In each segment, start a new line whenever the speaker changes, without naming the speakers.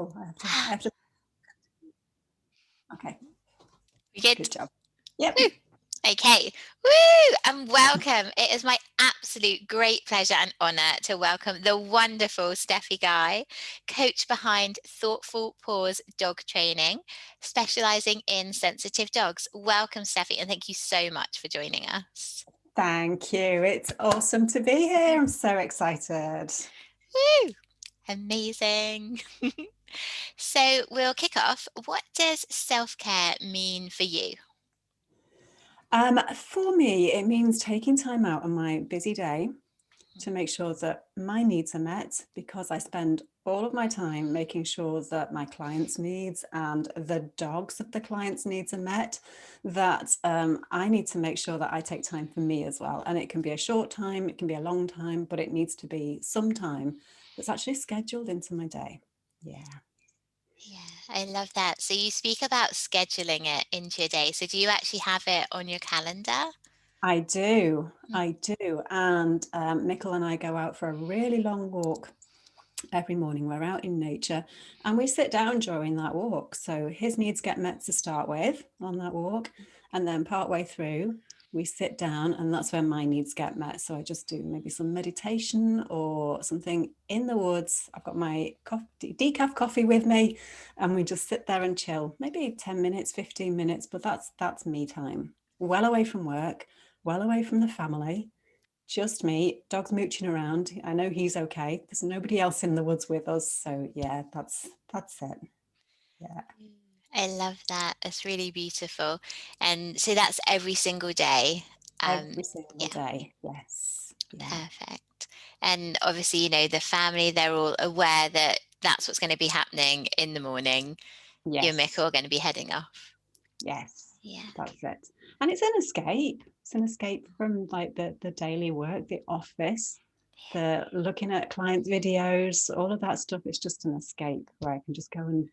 Oh, I have to. Okay.
We good?
Good job. Yep.
Woo. Okay. Woo! And welcome. It is my absolute great pleasure and honour to welcome the wonderful Stephie Guy, coach behind Thoughtful Pause Dog Training, specialising in sensitive dogs. Welcome, Stephie, and thank you so much for joining us.
Thank you. It's awesome to be here. I'm so excited.
Woo! Amazing. So we'll kick off. What does self-care mean for you?
For me, it means taking time out on my busy day to make sure that my needs are met, because I spend all of my time making sure that my clients' needs and the dogs of the clients' needs are met, that I need to make sure that I take time for me as well. And it can be a short time, it can be a long time, but it needs to be some time that's actually scheduled into my day. Yeah.
Yeah, I love that. So you speak about scheduling it into your day. So do you actually have it on your calendar?
I do. I do. And Mikkel and I go out for a really long walk every morning. We're out in nature and we sit down during that walk. So his needs get met to start with on that walk. And then partway through, we sit down and that's where my needs get met. So I just do maybe some meditation or something in the woods. I've got my decaf coffee with me and we just sit there and chill, maybe 10 minutes, 15 minutes, but that's me time. Well away from work, well away from the family, just me, dog's mooching around. I know he's okay. There's nobody else in the woods with us. So yeah, that's it. Yeah.
I love that. It's really beautiful. And so that's every single day.
Every single
Yeah,
day. Yes. Yeah.
perfect. And obviously, the family, they're all aware that that's what's going to be happening in the morning. You and Mick
Yes.
are going to be heading off.
Yes.
Yeah.
That's it. And it's an escape. It's an escape from like the daily work, the office, the looking at clients' videos, all of that stuff. It's just an escape where I can just go and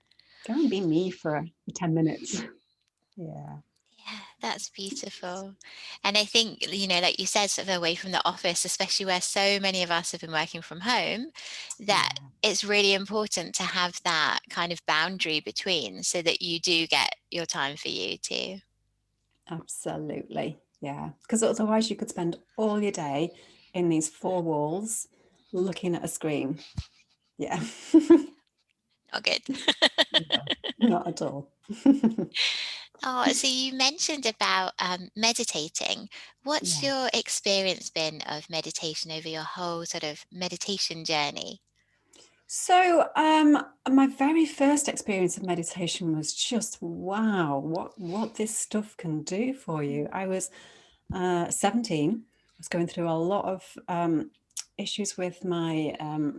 be me for 10 minutes. Yeah.
Yeah, that's beautiful. And I think, like you said, sort of away from the office, especially where so many of us have been working from home, that
Yeah.
it's really important to have that kind of boundary between so that you do get your time for you too.
Absolutely. Yeah. Because otherwise you could spend all your day in these four walls looking at a screen. Yeah.
Not good.
No, not at all.
Oh, so you mentioned about meditating. What's
Yeah.
your experience been of meditation over your whole sort of meditation journey?
So my very first experience of meditation was just wow, what this stuff can do for you. I was 17. I was going through a lot of issues with my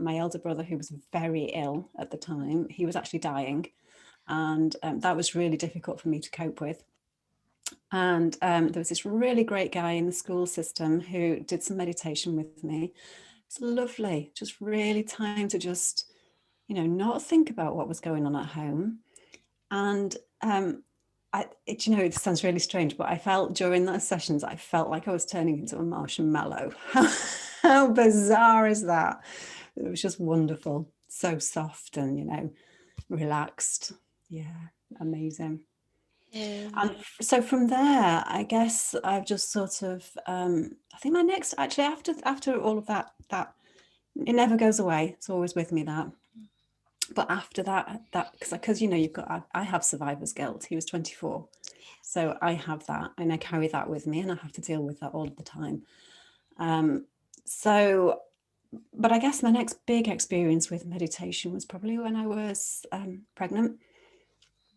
elder brother, who was very ill at the time. He was actually dying, and that was really difficult for me to cope with. And there was this really great guy in the school system who did some meditation with me. It's lovely, just really time to just, not think about what was going on at home. And it sounds really strange, but I felt during those sessions, I felt like I was turning into a marshmallow. How bizarre is that? It was just wonderful. So soft and, relaxed. Yeah, amazing.
Yeah.
And so from there, I guess I've just sort of, I think my next, actually, after all of that, it never goes away. It's always with me, that. But after that, because you've got, I have survivor's guilt. He was 24. So I have that and I carry that with me and I have to deal with that all the time. So, but I guess my next big experience with meditation was probably when I was pregnant.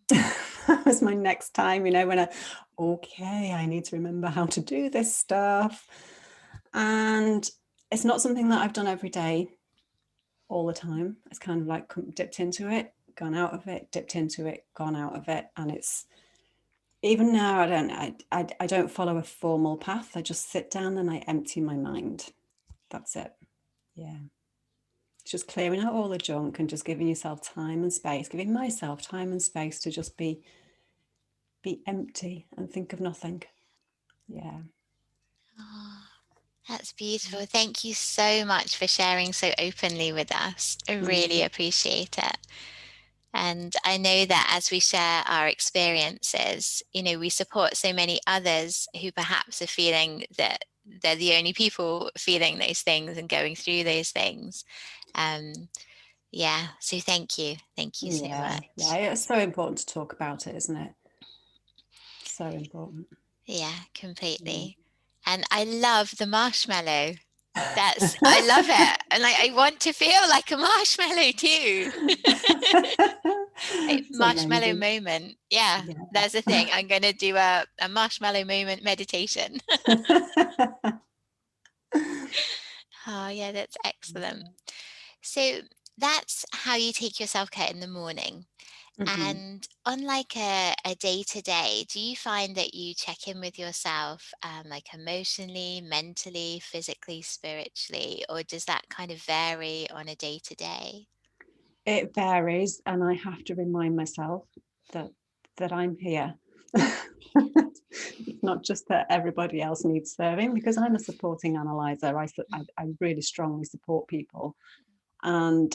That was my next time, when I need to remember how to do this stuff. And it's not something that I've done every day all the time. It's kind of like dipped into it, gone out of it, dipped into it, gone out of it. And it's even now I don't follow a formal path. I just sit down and I empty my mind. That's it. Yeah. It's just clearing out all the junk and just giving yourself time and space, giving myself time and space to just be empty and think of nothing. Yeah.
Oh, that's beautiful. Thank you so much for sharing so openly with us. I really
Mm.
appreciate it. And I know that as we share our experiences, we support so many others who perhaps are feeling that they're the only people feeling those things and going through those things. So thank you so
Yeah,
much.
it's so important to talk about it, isn't it? So important.
Yeah,
Yeah.
completely. And I love the marshmallow. I love it. And I want to feel like a marshmallow too.
It's
Marshmallow
amazing.
moment. Yeah,
Yeah.
there's a thing. I'm going to do a marshmallow moment meditation. Oh, yeah, that's excellent. So that's how you take your self-care in the morning.
Mhm.
And on like a day-to-day, do you find that you check in with yourself, like emotionally, mentally, physically, spiritually, or does that kind of vary on a day-to-day?
It varies, and I have to remind myself that I'm here. It's not just that everybody else needs serving, because I'm a supporting analyzer. I really strongly support people, and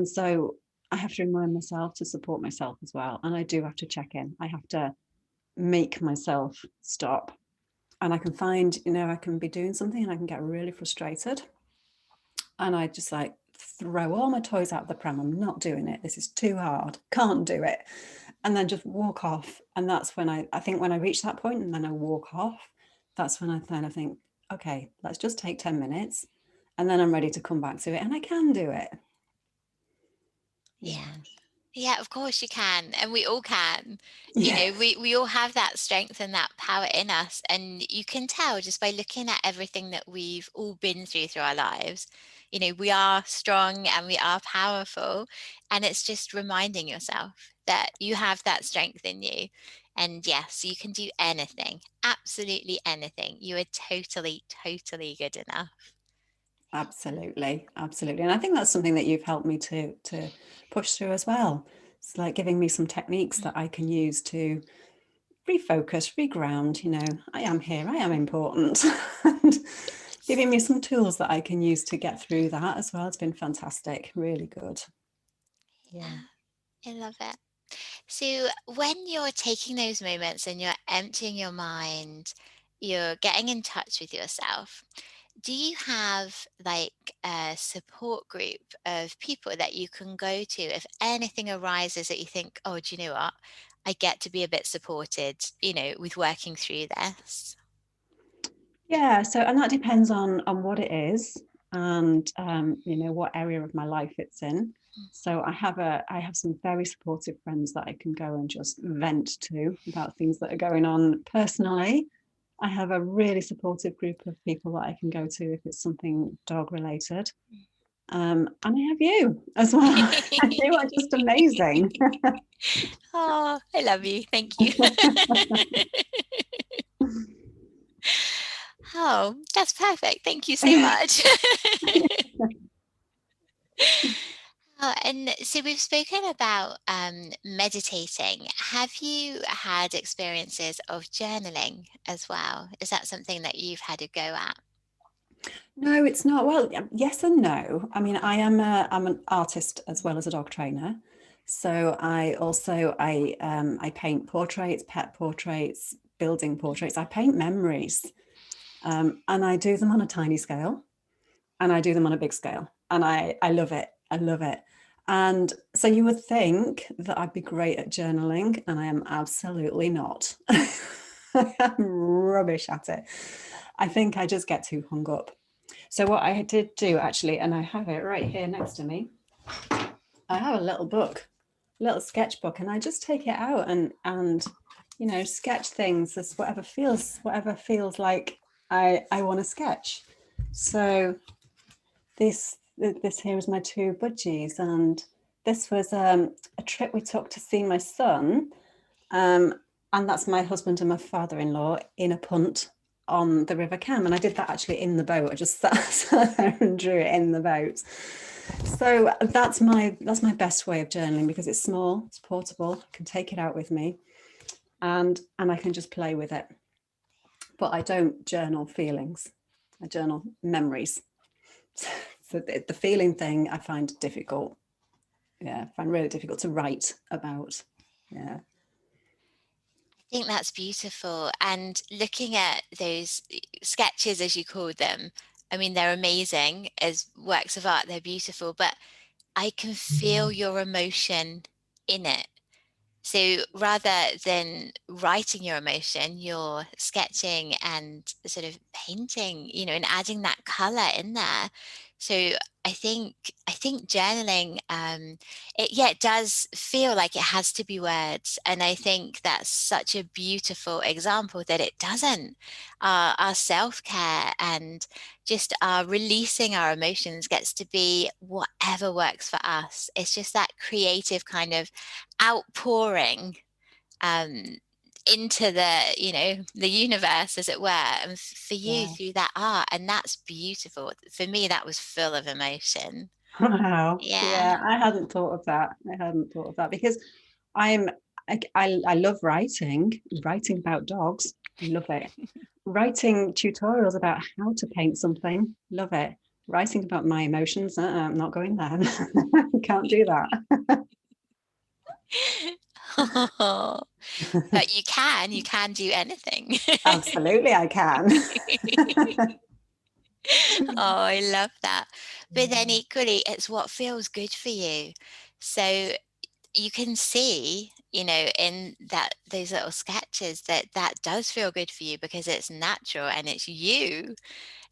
so I have to remind myself to support myself as well. And I do have to check in. I have to make myself stop. And I can find, I can be doing something and I can get really frustrated. And I just like throw all my toys out of the pram. I'm not doing it. This is too hard. Can't do it. And then just walk off. And that's when I think when I reach that point and then I walk off, that's when I kind of think, okay, let's just take 10 minutes. And then I'm ready to come back to it. And I can do it.
Yeah.
Yeah.
Yeah, of course you can. And we all can.
Yeah.
We all have that strength and that power in us. And you can tell just by looking at everything that we've all been through our lives. We are strong and we are powerful. And it's just reminding yourself that you have that strength in you. And yes, you can do anything, absolutely anything. You are totally, totally good enough.
Absolutely, absolutely. And I think that's something that you've helped me to push through as well. It's like giving me some techniques that I can use to refocus, reground, I am here, I am important. And giving me some tools that I can use to get through that as well. It's been fantastic, really good. Yeah.
I love it. So, when you're taking those moments and you're emptying your mind, you're getting in touch with yourself, do you have like a support group of people that you can go to if anything arises that you think, oh, do you know what? I get to be a bit supported, with working through this?
Yeah, so and that depends on what it is and what area of my life it's in. So I have some very supportive friends that I can go and just vent to about things that are going on personally. I have a really supportive group of people that I can go to if it's something dog related. And I have you as well. You are just amazing.
Oh, I love you. Thank you. Oh, that's perfect. Thank you so much. Oh, and so we've spoken about meditating. Have you had experiences of journaling as well? Is that something that you've had a go at?
No, it's not. Well, yes and no. I mean, I'm an artist as well as a dog trainer. So I paint portraits, pet portraits, building portraits. I paint memories. And I do them on a tiny scale and I do them on a big scale. And I love it. I love it. And so you would think that I'd be great at journaling, and I am absolutely not. I'm rubbish at it. I think I just get too hung up. So what I did do actually, and I have it right here next to me, I have a little book, little sketchbook, and I just take it out and sketch things as whatever feels like I want to sketch. So this here is my two budgies, and this was a trip we took to see my son, um, and that's my husband and my father-in-law in a punt on the River Cam. And I did that actually in the boat. I just sat there and drew it in the boat. So that's my best way of journaling, because it's small, it's portable, I can take it out with me, and I can just play with it. But I don't journal feelings. I journal memories. So the feeling thing I find difficult. find really difficult to write about. Yeah.
I think that's beautiful. And looking at those sketches, as you called them, I mean, they're amazing as works of art. They're beautiful, but I can feel your emotion in it. So rather than writing your emotion, you're sketching and sort of painting, and adding that color in there. So I think journaling, it does feel like it has to be words, and I think that's such a beautiful example that it doesn't. Our self-care and just our releasing our emotions gets to be whatever works for us. It's just that creative kind of outpouring um, into the universe, as it were, and for you
Yeah.
through that art, and that's beautiful. For me, that was full of emotion.
Wow.
Yeah.
Yeah, I hadn't thought of that. Because I'm I love writing about dogs, love it. Writing tutorials about how to paint something, love it. Writing about my emotions, I'm not going there. Can't do that.
But you can do anything.
Absolutely, I can.
Oh, I love that. But then
Yeah.
equally, it's what feels good for you. So you can see, in those little sketches, that does feel good for you because it's natural and it's you,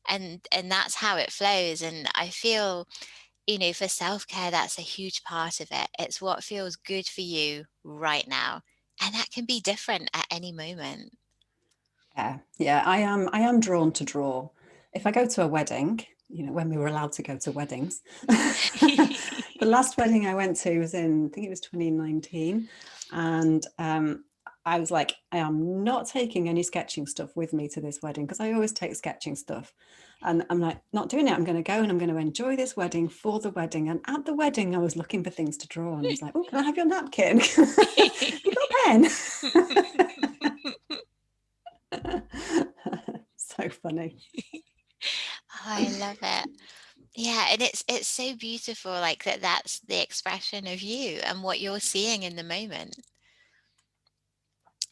and that's how it flows. And I feel, for self-care, that's a huge part of it. It's what feels good for you right now, and that can be different at any moment.
Yeah, I am drawn to draw. If I go to a wedding, when we were allowed to go to weddings, the last wedding I went to was I think it was 2019, and I was like, I am not taking any sketching stuff with me to this wedding because I always take sketching stuff, and I'm like, not doing it. I'm going to go and I'm going to enjoy this wedding for the wedding. And at the wedding, I was looking for things to draw, and I was like, oh, can I have your napkin? You got a pen? So funny.
Oh, I love it. Yeah, and it's so beautiful, like that's the expression of you and what you're seeing in the moment.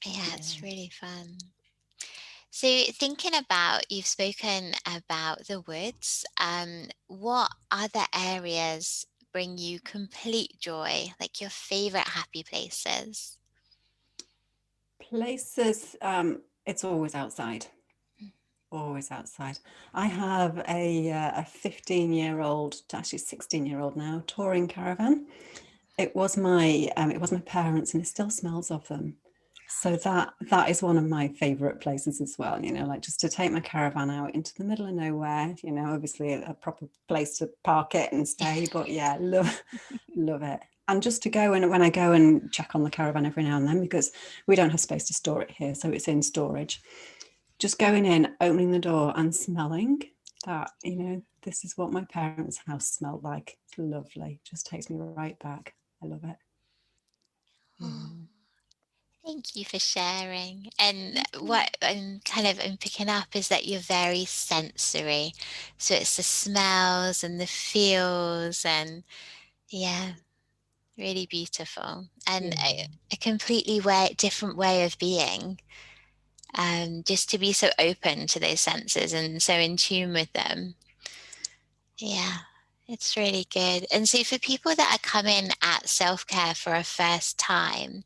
Yeah, it's
Yeah.
really fun. So thinking about, you've spoken about the woods, what other areas bring you complete joy, like your favorite happy places?
Places, it's always outside. Always outside. I have a 15-year-old, actually 16-year-old now, touring caravan. It was my parents, and it still smells of them. So that is one of my favorite places as well, like just to take my caravan out into the middle of nowhere, obviously a proper place to park it and stay, but yeah, love it. And just to go, and when I go and check on the caravan every now and then, because we don't have space to store it here, so it's in storage, just going in, opening the door and smelling that, this is what my parents' house smelled like. It's lovely. Just takes me right back. I love it.
Oh,
Yeah.
thank you for sharing. And what I'm picking up is that you're very sensory. So it's the smells and the feels, and yeah, really beautiful. And
Yeah.
a completely different way of being. Just to be so open to those senses and so in tune with them. Yeah, it's really good. And so for people that are coming at self-care for a first time,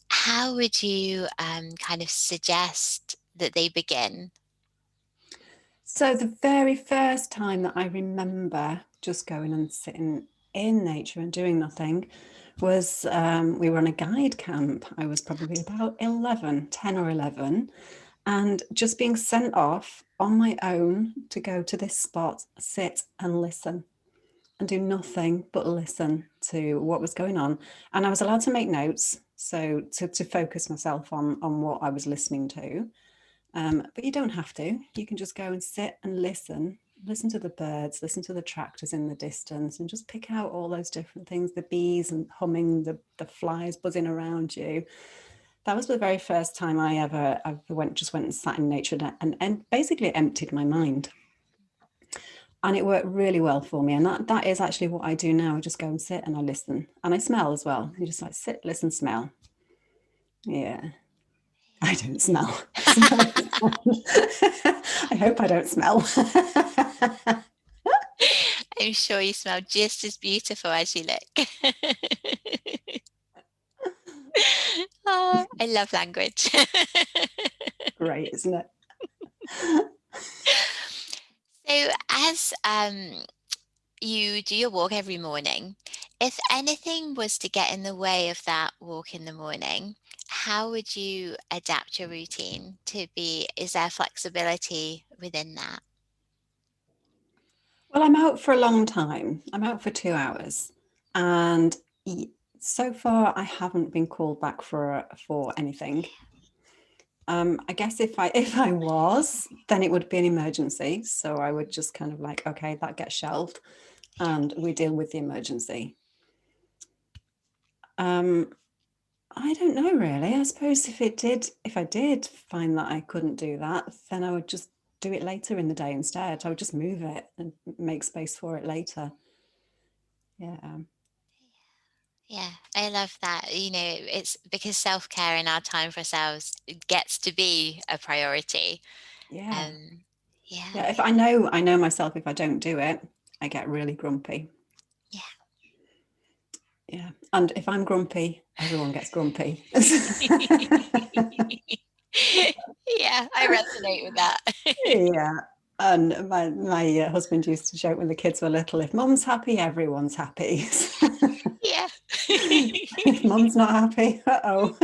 how would you kind of suggest that they begin?
So the very first time that I remember just going and sitting in nature and doing nothing was we were on a guide camp. I was probably about 10 or 11, and just being sent off on my own to go to this spot, sit and listen and do nothing but listen to what was going on. And I was allowed to make notes, so to focus myself on what I was listening to. But you don't have to. You can just go and sit and listen to the birds, listen to the tractors in the distance, and just pick out all those different things, the bees and humming, the flies buzzing around you. That was the very first time I went and sat in nature and basically emptied my mind. And it worked really well for me. And that is actually what I do now. I just go and sit and I listen and I smell as well. You just like sit, listen, smell. Yeah. I don't smell. I hope I don't smell.
I'm sure you smell just as beautiful as you look. Oh, I love language.
Great, isn't it?
So as you do your walk every morning, if anything was to get in the way of that walk in the morning, how would you adapt your routine to be, is there flexibility within that?
Well, I'm out for a long time. I'm out for 2 hours. And so far I haven't been called back for anything. I guess if I was, then it would be an emergency. So I would just kind of like, okay, that gets shelved and we deal with the emergency. I don't know really. I suppose if I did find that I couldn't do that, then I would just do it later in the day instead. I would just move it and make space for it later. Yeah.
Yeah, I love that. It's because self-care in our time for ourselves gets to be a priority.
Yeah.
Yeah,
Yeah. If I know myself, if I don't do it, I get really grumpy.
yeah.
Yeah. And if I'm grumpy, everyone gets grumpy.
Yeah, I resonate with that.
Yeah. And my husband used to joke when the kids were little, if mum's happy, everyone's happy.
Yeah.
If mum's not happy, uh-oh.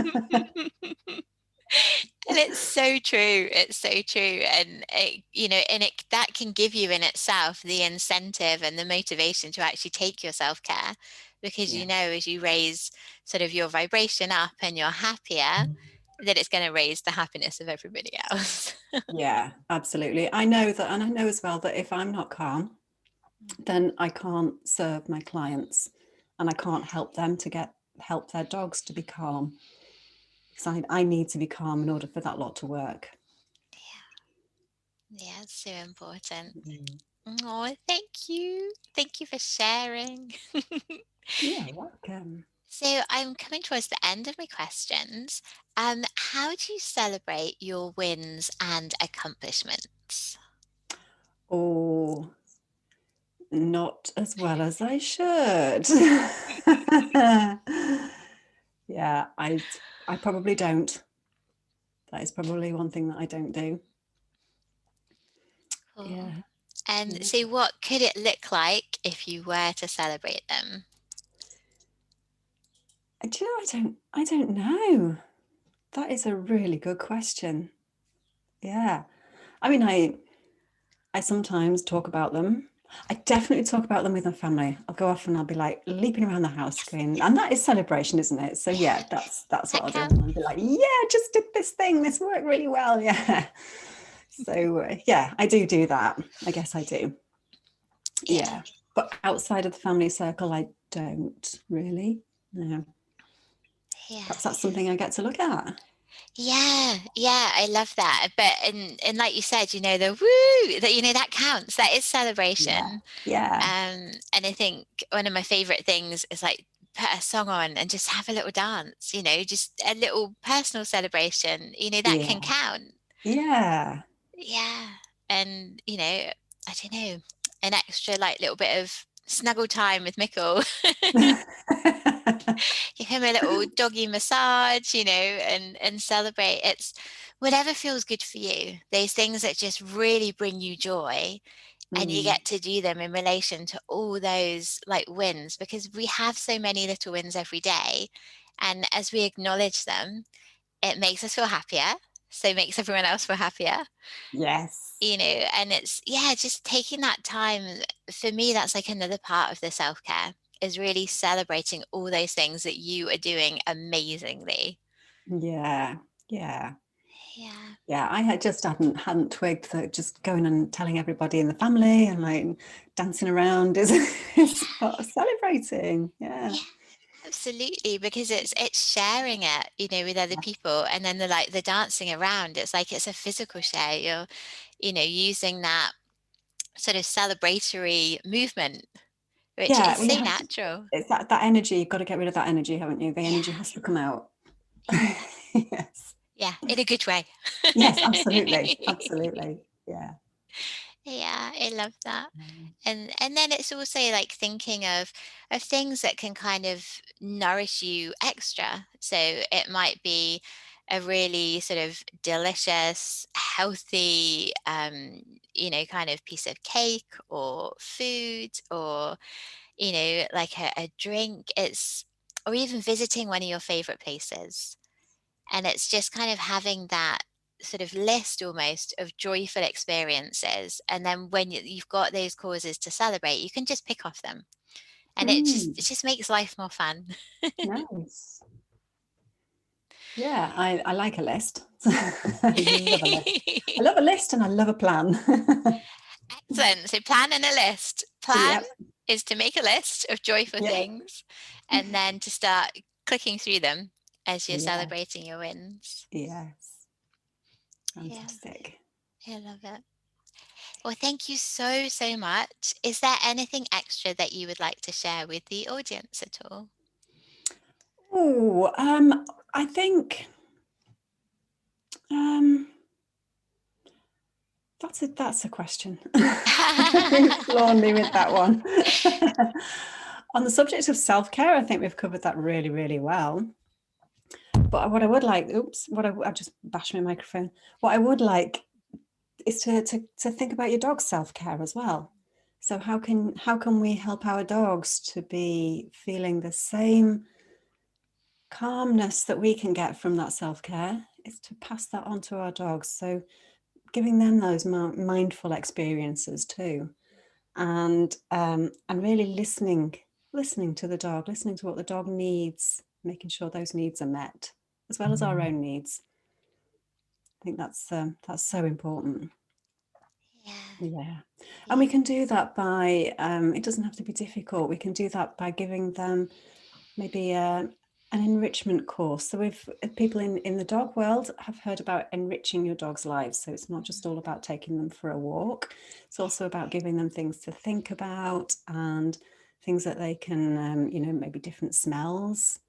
And it's so true. It's so true. And that can give you in itself the incentive and the motivation to actually take your self-care, because
Yeah.
as you raise sort of your vibration up and you're happier, that it's going to raise the happiness of everybody else.
Yeah, absolutely. I know that, and I know as well that if I'm not calm, then I can't serve my clients and I can't help them to help their dogs to be calm. Because I need to be calm in order for that lot to work.
Yeah, it's so important.
Mm.
Oh, thank you. Thank you for sharing.
You're welcome.
So I'm coming towards the end of my questions. How do you celebrate your wins and accomplishments?
Oh, not as well as I should. Yeah, I probably don't. That is probably one thing that I don't do.
Cool.
Yeah.
And
Yeah.
so what could it look like if you were to celebrate them?
Do you know, I don't know. That is a really good question. Yeah. I mean, I sometimes talk about them. I definitely talk about them with my family. I'll go off and I'll be like leaping around the house going, and that is celebration, isn't it? So yeah, that's what
That
I'll do.
counts.
I'll be like, yeah, I just did this thing. This worked really well. Yeah. So yeah, I do that. I guess I do.
Yeah.
Yeah. But outside of the family circle, I don't really. No.
Yeah.
Perhaps that's something I get to look at.
Yeah, yeah, I love that. But and like you said, the woo, that that counts. That is
Yeah.
celebration.
Yeah.
And I think one of my favorite things is like put a song on and just have a little dance, just a little personal celebration, that
Yeah.
can count.
Yeah.
Yeah. And, I don't know, an extra like little bit of snuggle time with Mickle. Give him a little doggy massage, and celebrate. It's whatever feels good for you. Those things that just really bring you joy, and you
Mm.
get to do them in relation to all those like wins, because we have so many little wins every day. And as we acknowledge them, it makes us feel happier. So it makes everyone else feel happier,
Yes.
and it's, yeah, just taking that time. For me, that's like another part of the self-care, is really celebrating all those things that you are doing amazingly.
Yeah. Yeah.
Yeah.
Yeah. I had just hadn't twigged that just going and telling everybody in the family and like dancing around is part of celebrating. Yeah.
Yeah. Absolutely, because it's sharing it, with other people, and then the dancing around. It's like it's a physical share. You're, using that sort of celebratory movement, which
Yeah,
is
well, you
so
have to,
natural.
it's that energy, you've got to get rid of that energy, haven't you? The energy
Yeah,
has to come out.
yeah,
Yes.
yeah, in a good way.
Yes, absolutely. Absolutely. Yeah.
Yeah, I love that.
Mm.
And then it's also like thinking of things that can kind of nourish you extra. So it might be a really sort of delicious, healthy, kind of piece of cake or food, or like a drink. It's or even visiting one of your favorite places. And it's just kind of having that sort of list almost of joyful experiences. And then when you've got those causes to celebrate, you can just pick off them. And it
Mm,
just makes life more fun.
nice. Yeah, I like a list. I love a list. I love a list and I love a plan.
Excellent. So plan and a list. Plan
Yep.
is to make a list of joyful
Yep.
things and then to start clicking through them as you're
Yeah.
celebrating your wins.
Yes.
Yeah,
Fantastic.
I love it. Well, thank you so, so much. Is there anything extra that you would like to share with the audience at all?
Oh, I think um, that's a question. You've floored me with that one. On the subject of self-care, I think we've covered that really, really well. But what I would like, I just bashed my microphone. What I would like is to think about your dog's self-care as well. So how can we help our dogs to be feeling the same calmness that we can get from that self-care, is to pass that on to our dogs. So giving them those mindful experiences too, and really listening to the dog, listening to what the dog needs, making sure those needs are met, as well as our own needs. I think that's so important.
Yeah,
Yeah. And we
yeah.
can do that by, it doesn't have to be difficult. We can do that by giving them maybe an enrichment course. So if people in the dog world have heard about enriching your dog's lives. So it's not just all about taking them for a walk. It's also about giving them things to think about and things that they can, maybe different smells.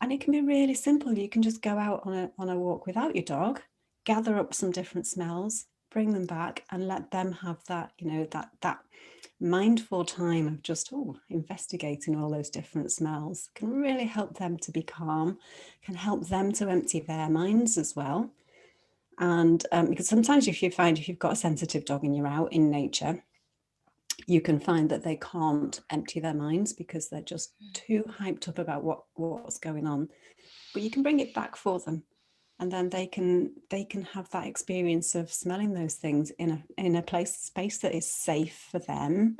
And it can be really simple. You can just go out on a walk without your dog, gather up some different smells, bring them back, and let them have that, that mindful time of just investigating all those different smells. Can really help them to be calm, can help them to empty their minds as well. And because sometimes if you've got a sensitive dog and you're out in nature, you can find that they can't empty their minds because they're just too hyped up about what's going on. But you can bring it back for them, and then they can have that experience of smelling those things in a space that is safe for them,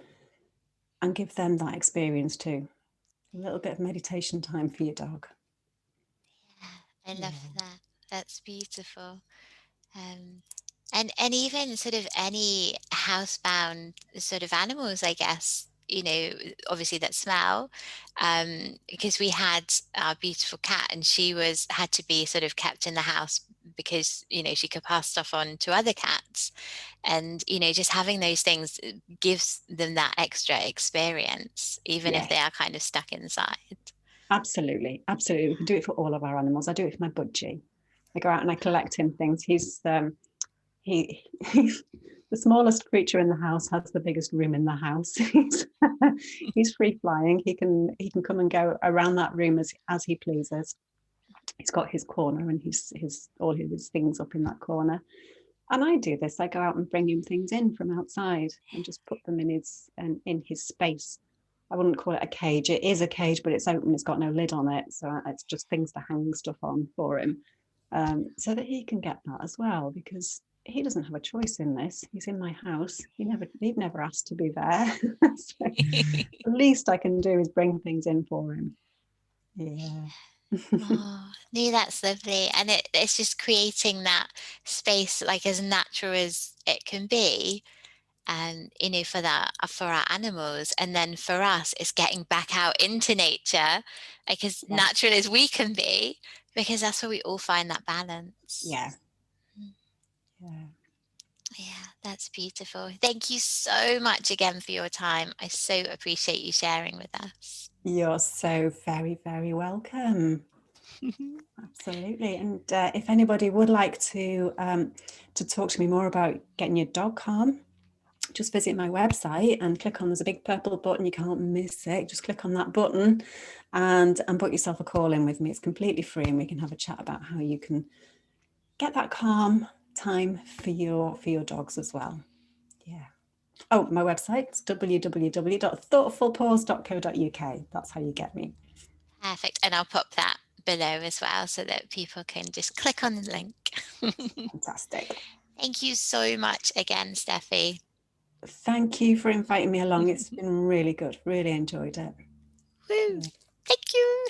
and give them that experience too. A little bit of meditation time for your dog.
I love
Yeah.
that. That's beautiful. Um, and even sort of any housebound sort of animals, I guess, obviously that smell, because we had our beautiful cat and she had to be sort of kept in the house because, she could pass stuff on to other cats. And, just having those things gives them that extra experience, even if
Yes,
they are kind of stuck inside.
absolutely, absolutely. We can do it for all of our animals. I do it for my budgie. I go out and I collect him things. He's the smallest creature in the house, has the biggest room in the house. He's free flying. He can come and go around that room as he pleases. He's got his corner and his all his things up in that corner. And I do this. I go out and bring him things in from outside and just put them in his space. I wouldn't call it a cage. It is a cage, but it's open. It's got no lid on it, so it's just things to hang stuff on for him, so that he can get that as well. Because he doesn't have a choice in this. He's in my house. He'd never asked to be there. So the least I can do is bring things in for him. Yeah.
Oh, no, that's lovely. And it's just creating that space like as natural as it can be. And for our animals. And then for us, it's getting back out into nature, like as
Yes.
natural as we can be, because that's where we all find that balance.
Yeah.
Mm.
Yeah.
Yeah, that's beautiful. Thank you so much again for your time. I so appreciate you sharing with us.
You're so very, very welcome. Absolutely. And if anybody would like to talk to me more about getting your dog calm, just visit my website and click on, there's a big purple button, you can't miss it. Just click on that button and book yourself a call in with me. It's completely free, and we can have a chat about how you can get that calm time for your dogs as well. Yeah. Oh, my website's www.thoughtfulpause.co.uk. That's how you get me.
Perfect. And I'll pop that below as well so that people can just click on the link.
Fantastic.
Thank you so much again, Stephie.
Thank you for inviting me along. It's been really good. Really enjoyed it.
Woo. Thank you.